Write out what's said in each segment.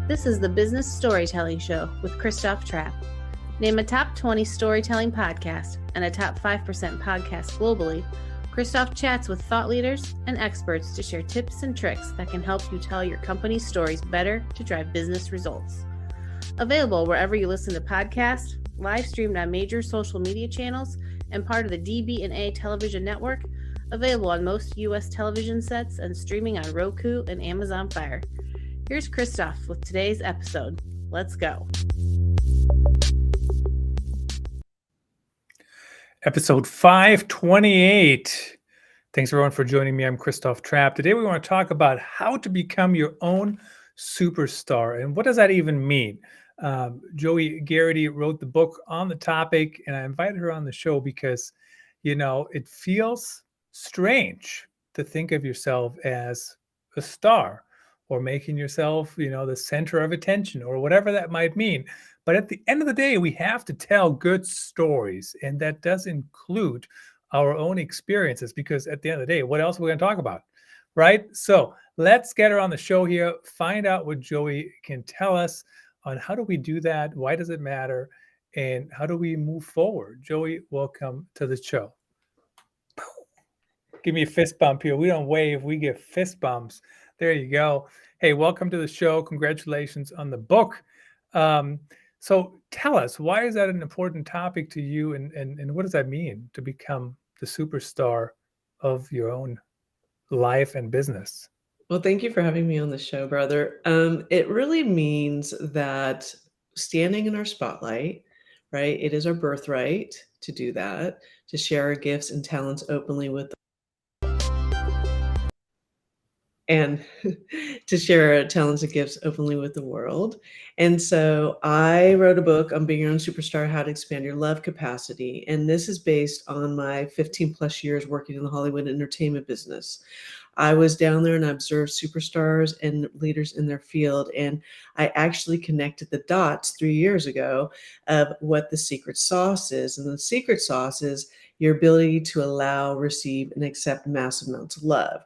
This is the Business Storytelling Show with Christoph Trapp. Name a top 20 storytelling podcast and a top 5% podcast globally. Christoph chats with thought leaders and experts to share tips and tricks that can help you tell your company's stories better to drive business results. Available wherever you listen to podcasts, live streamed on major social media channels, and part of the DB&A television network, available on most U.S. television sets and streaming on Roku and Amazon Fire. Here's Christoph with today's episode. Let's go. Episode 528. Thanks everyone for joining me. I'm Christoph Trapp. Today we want to talk about how to become your own superstar. And what does that even mean? Joie Gharrity wrote the book on the topic, and I invited her on the show because, it feels strange to think of yourself as a star or making yourself, the center of attention or whatever that might mean. But at the end of the day, we have to tell good stories, and that does include our own experiences, because at the end of the day, what else are we going to talk about, right? So let's get her on the show here, find out what Joie can tell us on how do we do that, why does it matter, and how do we move forward. Joie, welcome to the show. Give me a fist bump here. We don't wave, we give fist bumps. There you go. Hey, welcome to the show. Congratulations on the book. So tell us, why is that an important topic to you, and what does that mean to become the superstar of your own life and business? Well, thank you for having me on the show, brother. It really means that standing in our spotlight, right? It is our birthright to do that, to share our gifts and talents openly with and to share our talents and gifts openly with the world. And so I wrote a book on being your own superstar, how to expand your love capacity. And this is based on my 15 plus years working in the Hollywood entertainment business. I was down there and I observed superstars and leaders in their field. And I actually connected the dots 3 years ago of what the secret sauce is. And the secret sauce is your ability to allow, receive, and accept massive amounts of love.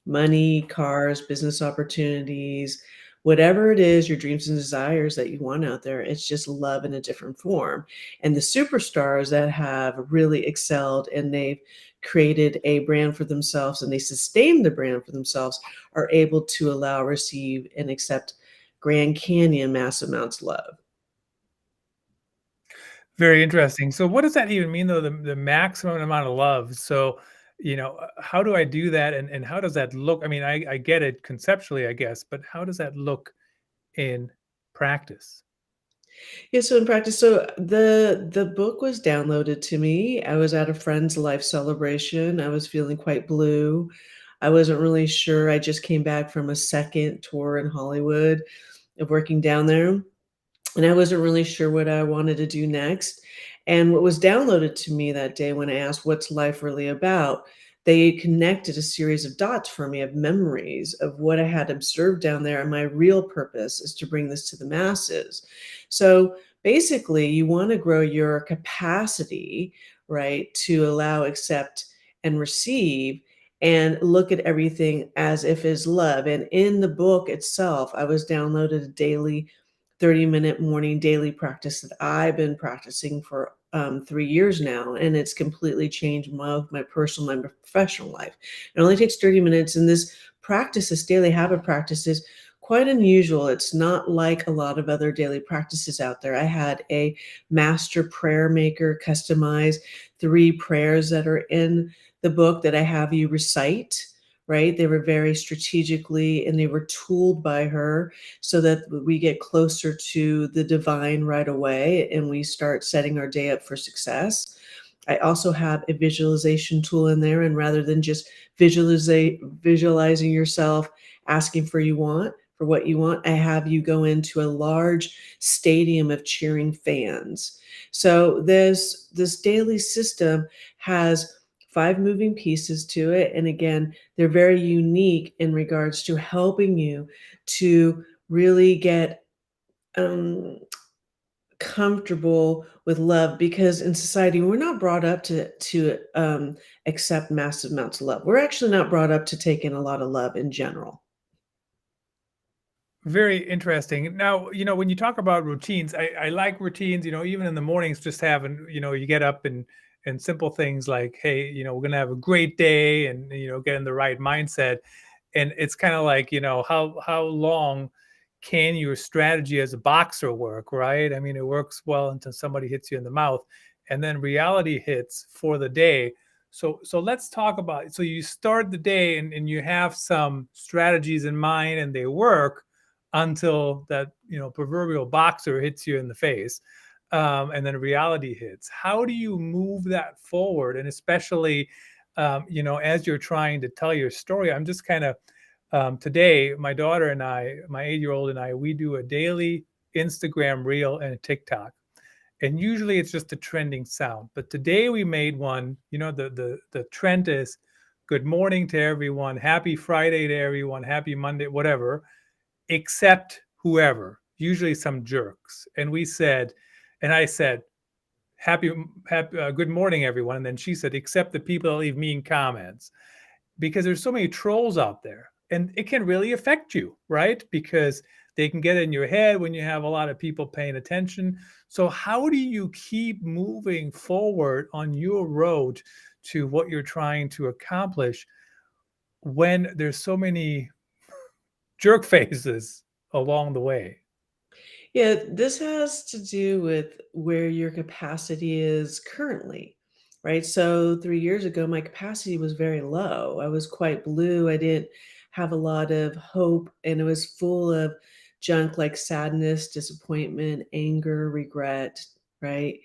Money, cars, business opportunities, whatever it is, your dreams and desires that you want out there, it's just love in a different form. And the superstars that have really excelled and they've created a brand for themselves and they sustain the brand for themselves are able to allow, receive, and accept Grand Canyon massive amounts of love. Very interesting. So what does that even mean, though, the maximum amount of love? So, how do I do that, and how does that look? I mean, I get it conceptually, I guess, but how does that look in practice? Yeah, so in practice, so the book was downloaded to me. I was at a friend's life celebration. I was feeling quite blue. I wasn't really sure. I just came back from a second tour in Hollywood of working down there, and I wasn't really sure what I wanted to do next. And what was downloaded to me that day when I asked, what's life really about? They connected a series of dots for me of memories of what I had observed down there. And my real purpose is to bring this to the masses. So basically, you want to grow your capacity, right, to allow, accept, and receive, and look at everything as if it's love. And in the book itself, I was downloaded a daily 30-minute morning daily practice that I've been practicing for 3 years now, and it's completely changed my personal, my professional life. It only takes 30 minutes, and this practice, this daily habit practice, is quite unusual. It's not like a lot of other daily practices out there. I had a master prayer maker customize 3 prayers that are in the book that I have you recite. Right? They were very strategically, and they were tooled by her so that we get closer to the divine right away and we start setting our day up for success. I also have a visualization tool in there, and rather than just visualizing yourself asking for what you want, I have you go into a large stadium of cheering fans. So this daily system has 5 moving pieces to it. And again, they're very unique in regards to helping you to really get comfortable with love, because in society, we're not brought up to accept massive amounts of love. We're actually not brought up to take in a lot of love in general. Very interesting. Now, when you talk about routines, I like routines, even in the mornings, just having, you get up and simple things like, hey, we're going to have a great day and, get in the right mindset. And it's kind of like, how long can your strategy as a boxer work, right? I mean, it works well until somebody hits you in the mouth and then reality hits for the day. So let's talk about, so you start the day and you have some strategies in mind and they work until that proverbial boxer hits you in the face, and then reality hits. How do you move that forward? And especially as you're trying to tell your story, I'm just kind of today, my daughter and I, my 8-year-old and I, we do a daily Instagram reel and a TikTok, and usually it's just a trending sound, but today we made one. The trend is good morning to everyone, happy Friday to everyone, happy Monday, whatever, except whoever, usually some jerks. And I said, happy good morning, everyone. And then she said, except the people that leave mean comments, because there's so many trolls out there and it can really affect you, right? Because they can get in your head when you have a lot of people paying attention. So how do you keep moving forward on your road to what you're trying to accomplish when there's so many jerk faces along the way? Yeah, this has to do with where your capacity is currently, right? So 3 years ago, my capacity was very low. I was quite blue. I didn't have a lot of hope, and it was full of junk like sadness, disappointment, anger, regret, right?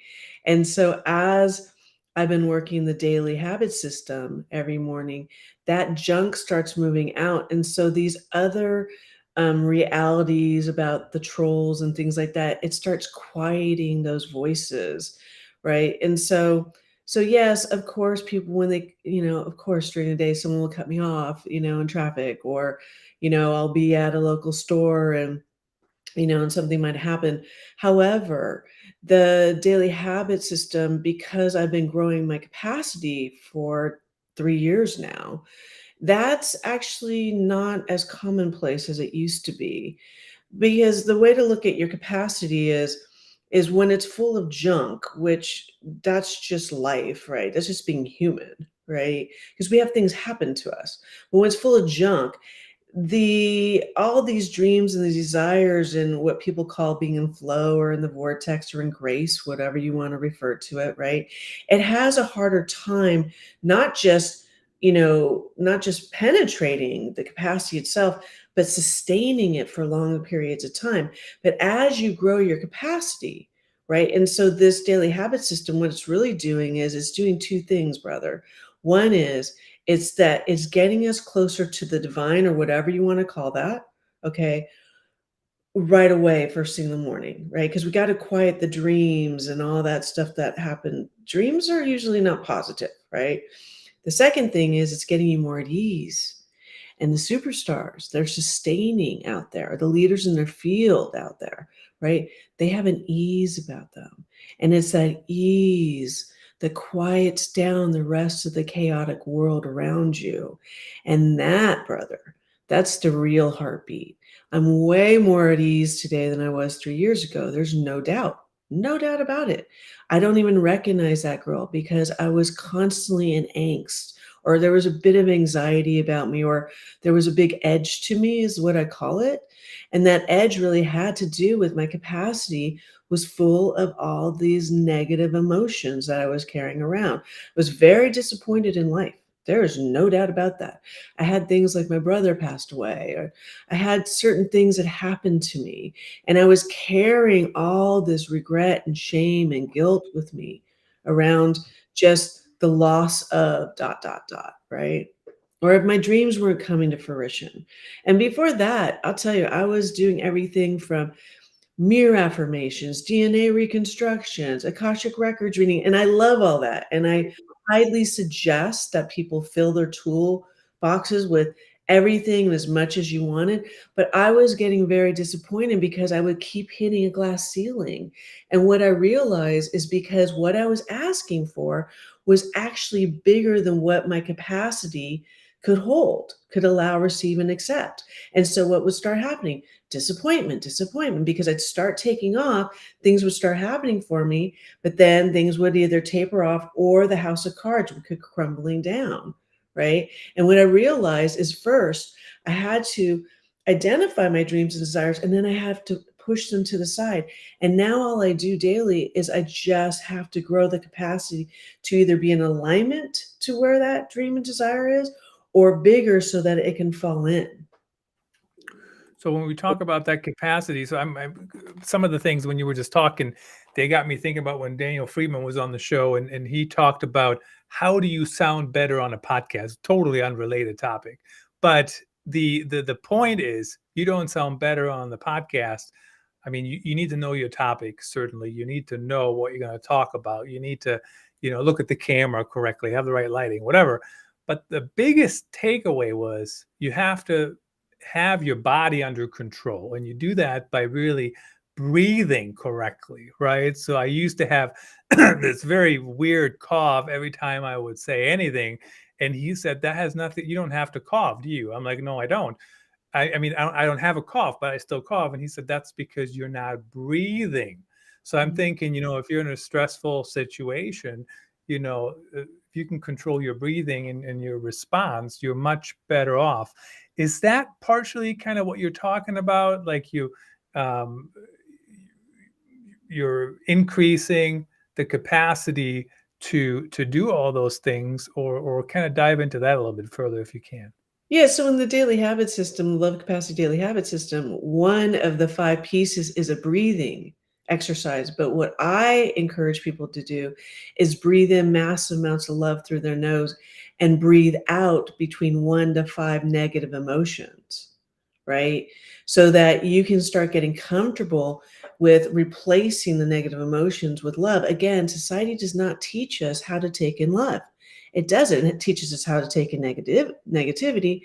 And so as I've been working the daily habit system every morning, that junk starts moving out. And so these other realities about the trolls and things like that, it starts quieting those voices, right? And so yes, of course, people when they, of course, during the day, someone will cut me off, in traffic, or, I'll be at a local store and something might happen. However, the daily habit system, because I've been growing my capacity for 3 years now, that's actually not as commonplace as it used to be. Because the way to look at your capacity is when it's full of junk, which that's just life, right? That's just being human, right? Because we have things happen to us. But when it's full of junk, the all these dreams and the desires and what people call being in flow or in the vortex or in grace, whatever you want to refer to it, right? It has a harder time, not just not just penetrating the capacity itself, but sustaining it for long periods of time. But as you grow your capacity, right? And so this daily habit system, what it's really doing is it's doing two things, brother. One is it's getting us closer to the divine or whatever you want to call that, okay, right away, first thing in the morning, right? Because we got to quiet the dreams and all that stuff that happened. Dreams are usually not positive, right? The second thing is it's getting you more at ease. And the superstars, they're sustaining out there, the leaders in their field out there, right? They have an ease about them. And it's that ease that quiets down the rest of the chaotic world around you. And that, brother, that's the real heartbeat. I'm way more at ease today than I was 3 years ago. There's no doubt about it. I don't even recognize that girl because I was constantly in angst, or there was a bit of anxiety about me, or there was a big edge to me, is what I call it. And that edge really had to do with my capacity was full of all these negative emotions that I was carrying around. I was very disappointed in life. There is no doubt about that. I had things like my brother passed away, or I had certain things that happened to me, and I was carrying all this regret and shame and guilt with me around just the loss of dot, dot, dot, right? Or if my dreams weren't coming to fruition. And before that, I'll tell you, I was doing everything from mirror affirmations, DNA reconstructions, Akashic records reading, and I love all that. And I highly suggest that people fill their tool boxes with everything and as much as you wanted. But I was getting very disappointed because I would keep hitting a glass ceiling. And what I realized is because what I was asking for was actually bigger than what my capacity could hold, could allow, receive, and accept. And so what would start happening? Disappointment, disappointment, because I'd start taking off, things would start happening for me, but then things would either taper off or the house of cards would come crumbling down, right? And what I realized is first, I had to identify my dreams and desires, and then I have to push them to the side. And now all I do daily is I just have to grow the capacity to either be in alignment to where that dream and desire is, or bigger so that it can fall in. So when we talk about that capacity, so some of the things when you were just talking, they got me thinking about when Daniel Friedman was on the show, and he talked about how do you sound better on a podcast? Totally unrelated topic, but the point is you don't sound better on the podcast. I mean, you need to know your topic. Certainly, you need to know what you're going to talk about. You need to, look at the camera correctly, have the right lighting, whatever. But the biggest takeaway was you have to have your body under control, and you do that by really breathing correctly, right? So I used to have this very weird cough every time I would say anything, and he said that has nothing, you don't have to cough, do you? I'm like, no, I don't. I mean, I don't have a cough, but I still cough. And he said, that's because you're not breathing. So I'm Mhm. thinking, if you're in a stressful situation, if you can control your breathing and your response, you're much better off. Is that partially kind of what you're talking about? Like um, you're increasing the capacity to do all those things, or kind of dive into that a little bit further if you can. Yeah, so in the daily habit system, love capacity daily habit system, one of the 5 pieces is a breathing exercise. But what I encourage people to do is breathe in massive amounts of love through their nose and breathe out between 1 to 5 negative emotions, right? So that you can start getting comfortable with replacing the negative emotions with love. Again, society does not teach us how to take in love. It doesn't. It teaches us how to take in negativity,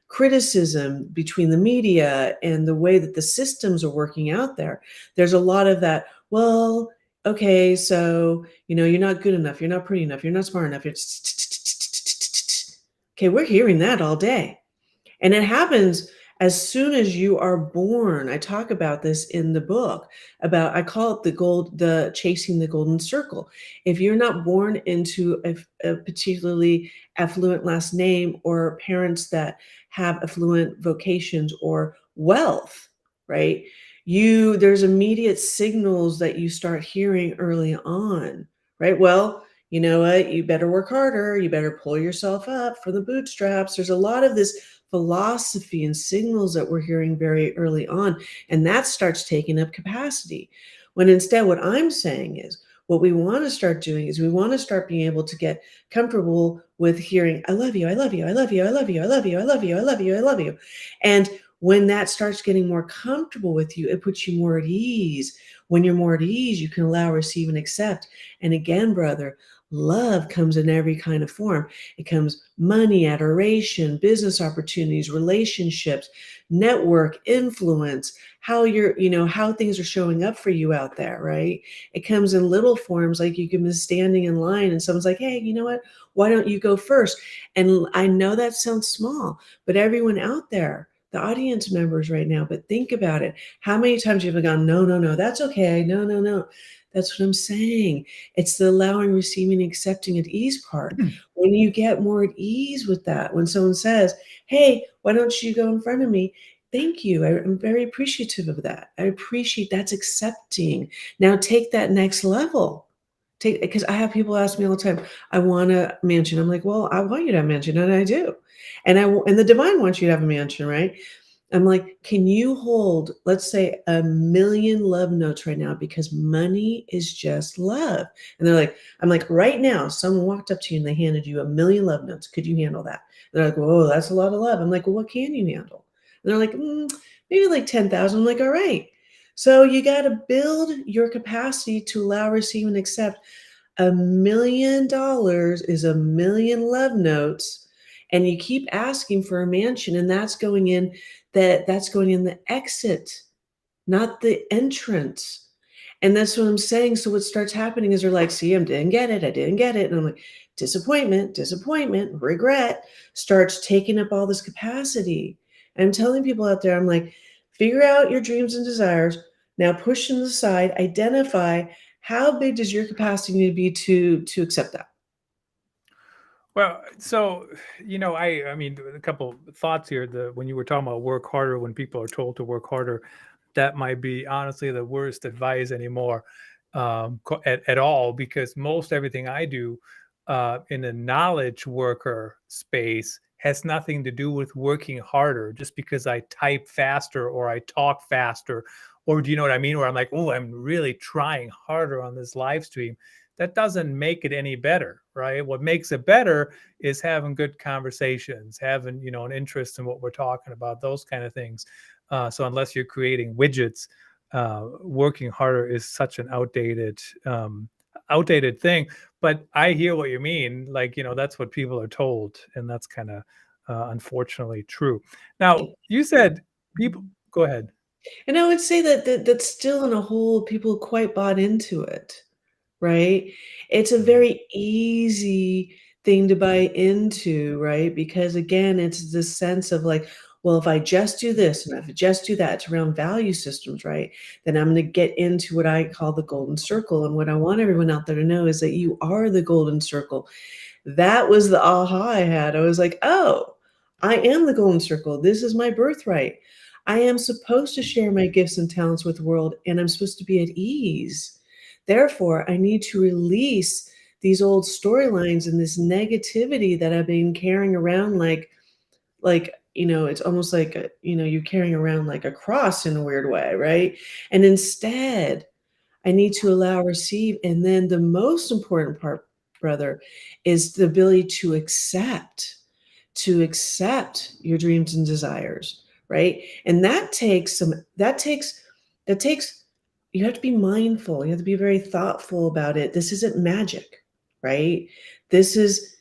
criticism between the media and the way that the systems are working out there. There's a lot of that. Well, okay, so you're not good enough, you're not pretty enough, you're not smart enough. Okay, we're hearing that all day. And it happens as soon as you are born. I talk about this in the book about, I call it the chasing the golden circle. If you're not born into a particularly affluent last name, or parents that have affluent vocations or wealth, right? There's immediate signals that you start hearing early on, right? Well, you know what? You better work harder. You better pull yourself up from the bootstraps. There's a lot of this philosophy and signals that we're hearing very early on, and that starts taking up capacity. When instead, what I'm saying is, what we want to start doing is we want to start being able to get comfortable with hearing, I love you, I love you, I love you, I love you, I love you, I love you, I love you, I love you. And when that starts getting more comfortable with you, it puts you more at ease. When you're more at ease, you can allow, receive, and accept. And again, brother, love comes in every kind of form. It comes money, adoration, business opportunities, relationships, network, influence, how how things are showing up for you out there, right? It comes in little forms, like you can be standing in line and someone's like, hey, you know what? Why don't you go first? And I know that sounds small, but everyone out there, the audience members right now, but think about it. How many times have you gone, no, no, no, that's okay. No, no, no. That's what I'm saying. It's the allowing, receiving, accepting at ease part. When you get more at ease with that, when someone says, hey, why don't you go in front of me? Thank you. I'm very appreciative of that. I appreciate that's accepting. Now take that next level. Because I have people ask me all the time, I want a mansion. I'm like, well, I want you to have a mansion, and I do. And the divine wants you to have a mansion, right? I'm like, can you hold, let's say, 1,000,000 love notes right now? Because money is just love. And they're like, I'm like, right now, someone walked up to you and they handed you 1,000,000 love notes. Could you handle that? They're like, whoa, that's a lot of love. I'm like, well, what can you handle? And they're like, maybe like 10,000. I'm like, all right. So you got to build your capacity to allow, receive, and accept. $1,000,000 is 1,000,000 love notes, and you keep asking for a mansion, and that's going in the exit, not the entrance. And that's what I'm saying. So what starts happening is they're like, see, I didn't get it. I didn't get it. And I'm like, disappointment, disappointment, regret starts taking up all this capacity. And I'm telling people out there, I'm like, figure out your dreams and desires. Now push them aside, identify how big does your capacity need to be to accept that. Well, so I mean, a couple thoughts here. When you were talking about work harder, when people are told to work harder, that might be honestly the worst advice anymore, at all, because most everything I do in a knowledge worker space has nothing to do with working harder just because I type faster or I talk faster, or do you know what I mean? Where I'm like, oh, I'm really trying harder on this live stream. That doesn't make it any better, right? What makes it better is having good conversations, having an interest in what we're talking about, those kind of things. So unless you're creating widgets, working harder is such an outdated thing. But I hear what you mean. Like, that's what people are told, and that's kind of unfortunately true. Now, you said people. Go ahead. And I would say that's still in a whole people quite bought into it. Right? It's a Mhm. very easy thing to buy into, right? Because again, it's this sense of like, well, if I just do this and if I just do that, it's around value systems, right? Then I'm going to get into what I call the golden circle. And what I want everyone out there to know is that you are the golden circle. That was the aha I had. I was like, oh, I am the golden circle. This is my birthright. I am supposed to share my gifts and talents with the world, and I'm supposed to be at ease. Therefore, I need to release these old storylines and this negativity that I've been carrying around it's almost like you're carrying around like a cross in a weird way, right? And instead, I need to allow, receive, and then the most important part, brother, is the ability to accept your dreams and desires, right? And that takes you have to be mindful. You have to be very thoughtful about it. This isn't magic, right? This is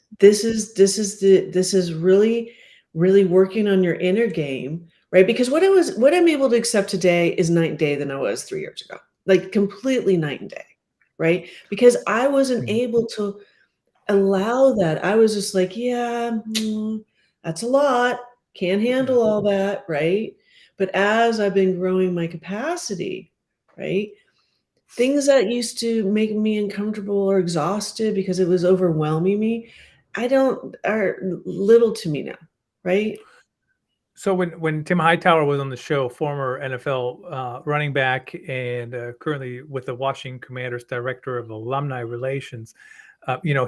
really really working on your inner game, right? Because what I'm able to accept today is night and day than I was 3 years ago. Like completely night and day, right? Because I wasn't Mhm. able to allow that. I was just like, yeah, that's a lot. Can't Yeah. handle all that, right? But as I've been growing my capacity, right? Things that used to make me uncomfortable or exhausted because it was overwhelming me, I don't are little to me now, right? So when Tim Hightower was on the show, former NFL running back and currently with the Washington Commanders, director of alumni relations,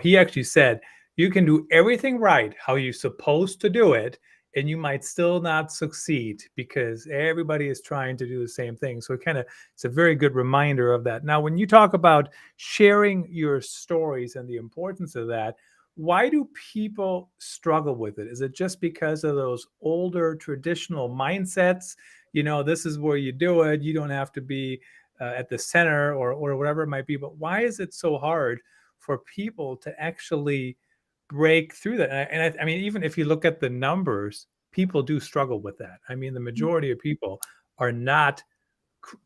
he actually said you can do everything right how you're supposed to do it, and you might still not succeed because everybody is trying to do the same thing. So it's a very good reminder of that. Now, when you talk about sharing your stories and the importance of that, why do people struggle with it? Is it just because of those older traditional mindsets? This is where you do it. You don't have to be at the center or whatever it might be. But why is it so hard for people to actually break through that? I mean, even if you look at the numbers, people do struggle with that. I mean, the majority of people are not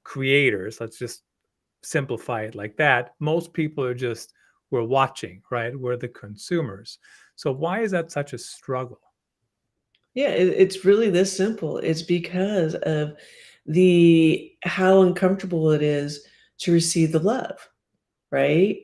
creators. Let's just simplify it like that. Most people are just, we're watching, right? We're the consumers. So why is that such a struggle? Yeah, it's really this simple. It's because of the how uncomfortable it is to receive the love, right?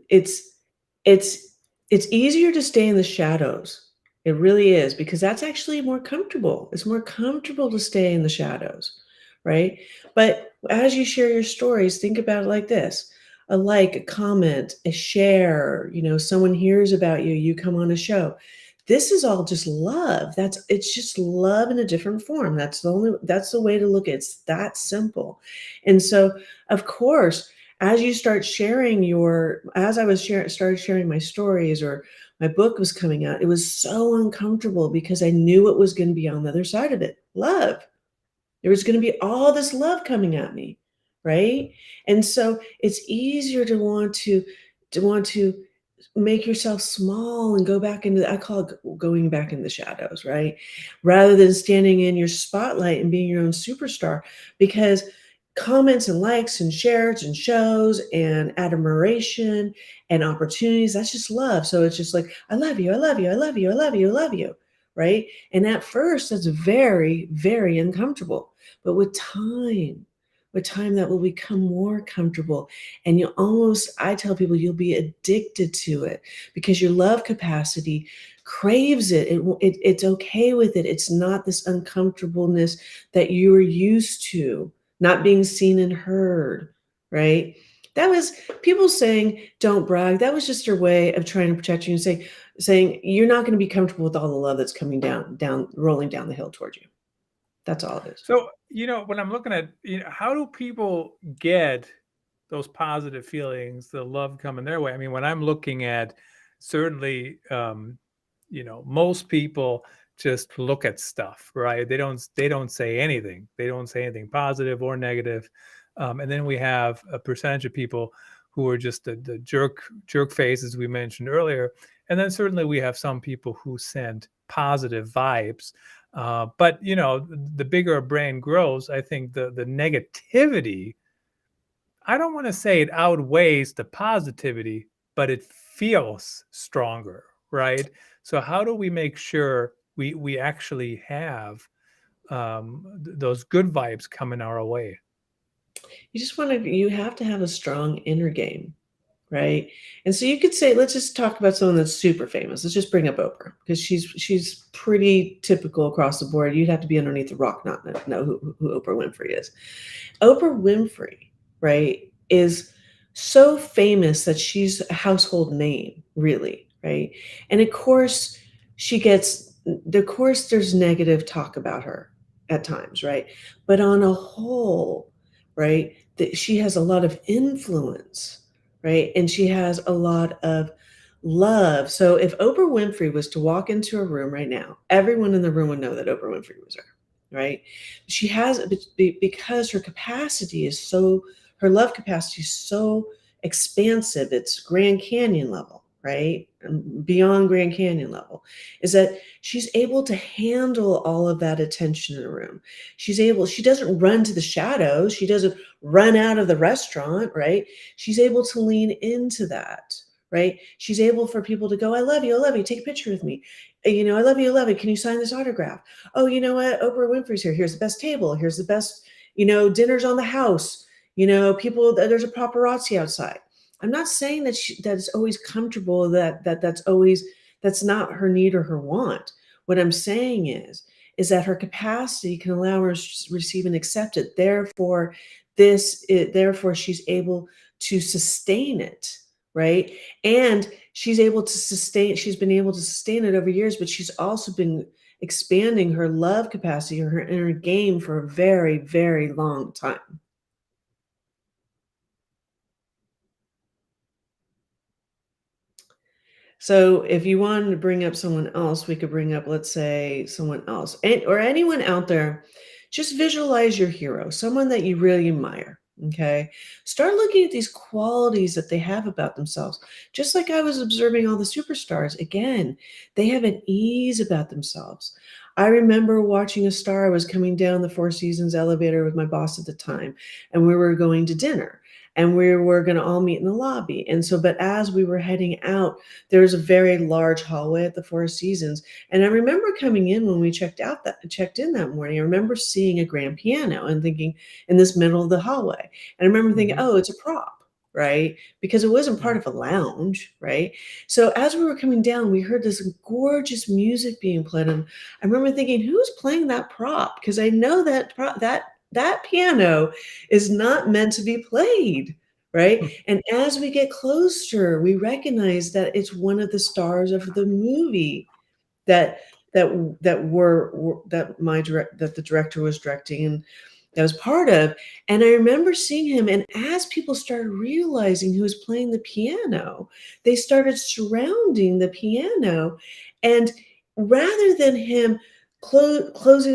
It's it's it's easier to stay in the shadows. It really is because that's actually more comfortable. It's more comfortable to stay in the shadows, right? But as you share your stories, think about it like this. A like, a comment, a share, someone hears about you, you come on a show. This is all just love. It's just love in a different form. That's the way to look at it. It's that simple. And so, of course, as you start sharing as I was started sharing my stories or my book was coming out, it was so uncomfortable because I knew what was going to be on the other side of it. Love. There was going to be all this love coming at me, right? And so it's easier to want to make yourself small and go back into I call it going back in the shadows, right? Rather than standing in your spotlight and being your own superstar because comments and likes and shares and shows and admiration and opportunities. That's just love. So it's just like, I love you, I love you, I love you, I love you, I love you. Right. And at first, that's very, very uncomfortable. But with time, that will become more comfortable. And you'll almost, I tell people, you'll be addicted to it because your love capacity craves it. It's okay with it. It's not this uncomfortableness that you are used to, not being seen and heard, right? That was people saying, don't brag. That was just their way of trying to protect you and saying you're not going to be comfortable with all the love that's coming rolling down the hill towards you. That's all it is. So, when I'm looking at, how do people get those positive feelings, the love coming their way? I mean, when I'm looking at certainly, most people just look at stuff, right? They don't say anything. They don't say anything positive or negative. And then we have a percentage of people who are just the jerk face, as we mentioned earlier. And then certainly we have some people who send positive vibes. But the bigger a brain grows, I think the negativity, I don't want to say it outweighs the positivity, but it feels stronger, right? So how do we make sure we actually have those good vibes coming our way? You have to have a strong inner game, right? And so you could say, let's just talk about someone that's super famous. Let's just bring up Oprah because she's pretty typical across the board. You'd have to be underneath the rock not to know who Oprah Winfrey is. Oprah Winfrey, right, is so famous that she's a household name, really, right? And of course, there's negative talk about her at times, right? But on a whole, right, that she has a lot of influence, right? And she has a lot of love. So if Oprah Winfrey was to walk into a room right now, everyone in the room would know that Oprah Winfrey was there, right? She has, because her love capacity is so expansive, it's Grand Canyon level, right? Beyond Grand Canyon level, is that she's able to handle all of that attention in a room. She doesn't run to the shadows. She doesn't run out of the restaurant, right? She's able to lean into that, right? She's able for people to go, I love you, take a picture with me. I love you, I love you. Can you sign this autograph? Oh, you know what? Oprah Winfrey's here. Here's the best table. Here's the best, dinners on the house. There's a paparazzi outside. I'm not saying that's always comfortable, that's not her need or her want. What I'm saying is that her capacity can allow her to receive and accept it. Therefore, she's able to sustain it, right? And she's been able to sustain it over years, but she's also been expanding her love capacity or her inner game for a very, very long time. So if you wanted to bring up someone else, we could bring up, let's say, someone else, or anyone out there. Just visualize your hero, someone that you really admire. Okay. Start looking at these qualities that they have about themselves. Just like I was observing all the superstars, again, they have an ease about themselves. I remember watching a star. I was coming down the Four Seasons elevator with my boss at the time, and we were going to dinner. And we were going to all meet in the lobby. And so, but as we were heading out, there was a very large hallway at the Four Seasons. And I remember coming in when we checked in that morning. I remember seeing a grand piano and thinking, in this middle of the hallway. And I remember thinking, oh, it's a prop, right? Because it wasn't part of a lounge, right? So as we were coming down, we heard this gorgeous music being played. And I remember thinking, who's playing that prop? Because I know that piano is not meant to be played, right? And as we get closer, we recognize that it's one of the stars of the movie that the director was directing and that was part of. And I remember seeing him, and as people started realizing who was playing the piano, they started surrounding the piano, and rather than him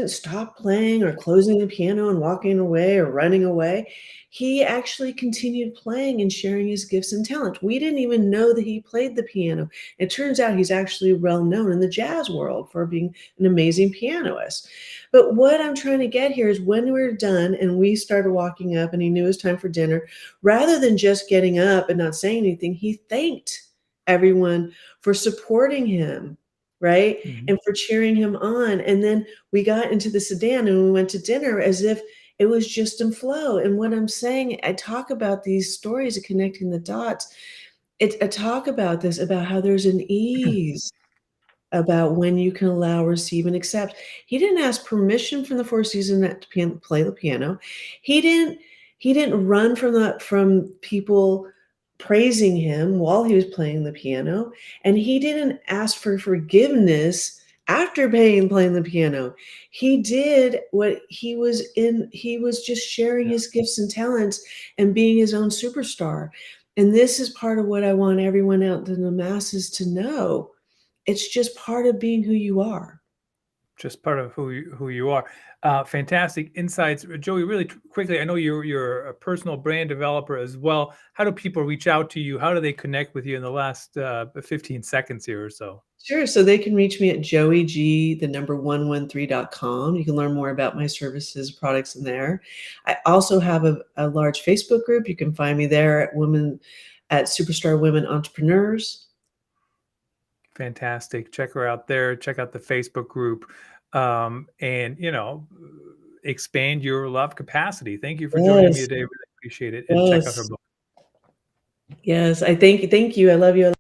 stop playing or closing the piano and walking away or running away. He actually continued playing and sharing his gifts and talent. We didn't even know that he played the piano. It turns out he's actually well known in the jazz world for being an amazing pianist. But what I'm trying to get here is when we were done and we started walking up and he knew it was time for dinner, rather than just getting up and not saying anything, he thanked everyone for supporting him, right? Mhm. And for cheering him on. And then we got into the sedan and we went to dinner as if it was just in flow. And what I'm saying, I talk about these stories of connecting the dots. I talk about this, about how there's an ease about when you can allow, receive, and accept. He didn't ask permission from the Four Seasons to play the piano. He didn't he didn't run from people praising him while he was playing the piano, and he didn't ask for forgiveness after playing the piano. He did what he was just sharing Yeah. his gifts and talents and being his own superstar. And this is part of what I want everyone out in the masses to know. It's just part of being who you are. Just part of who you are. Fantastic insights, Joey. Really quickly, I know you're a personal brand developer as well. How do people reach out to you? How do they connect with you in the last 15 seconds here or so? Sure. So they can reach me at joieg113.com. You can learn more about my services, products in there. I also have a large Facebook group. You can find me there at Superstar Women Entrepreneurs. Fantastic. Check her out there. Check out the Facebook group, and expand your love capacity. Thank you for joining me Yes. today. Really appreciate it. And check out her Yes. book. Yes. I thank you. Thank you. I love you.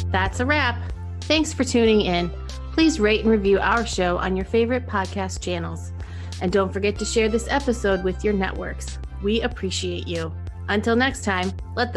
That's a wrap. Thanks for tuning in. Please rate and review our show on your favorite podcast channels. And don't forget to share this episode with your networks. We appreciate you. Until next time, let the